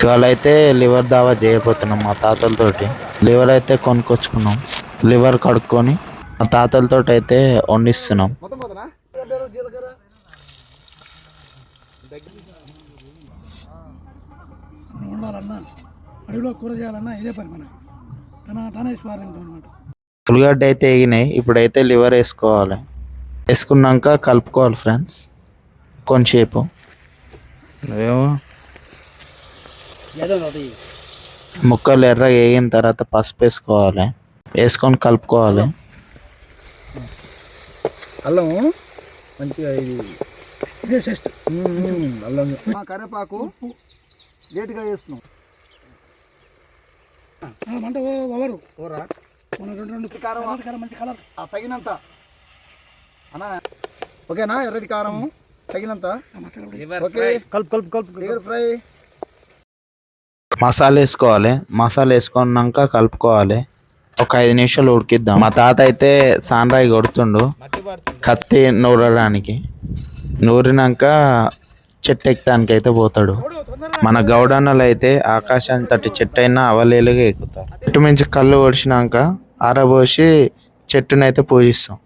ఇవాళ అయితే లివర్ దావా చేయబోతున్నాం మా తాతలతోటి. లివర్ అయితే కొనుక్కొచ్చుకున్నాం. లివర్ కడుక్కొని మా తాతలతో అయితే వండిస్తున్నాం. ఉల్లిగడ్డ అయితే వేగినాయి. ఇప్పుడైతే లివర్ వేసుకోవాలి. వేసుకున్నాక కలుపుకోవాలి ఫ్రెండ్స్ కొంచెంసేపు. ముక్కలు ఎర్రగా వేగిన తర్వాత పసుపు వేసుకోవాలి. వేసుకొని కలుపుకోవాలి. అల్లము మంచిగా ఇదే టేస్ట్. అల్లం కరివేపాకు లేటుగా వేస్తున్నాం. తగినంత అన్నా ఓకేనా? ఎర్రటి కారం తగినంత. లివర్ ఫ్రై మసాలా వేసుకోవాలి. మసాలా వేసుకున్నాక కలుపుకోవాలి. ఒక 5 నిమిషాలు ఉడికిద్దాం. మా తాత అయితే సాన్రాయి కొడుతుండు కత్తి నూరడానికి. నూరినాక చెట్టు ఎక్కడానికి అయితే పోతాడు. మన గౌడన్నలు అయితే ఆకాశాన్ని తట్టి చెట్టు అయినా అవలేలుగా ఎక్కుతారు. చెట్టు మించి కళ్ళు ఒడిచినాక ఆరబోసి చెట్టునైతే పూజిస్తాం.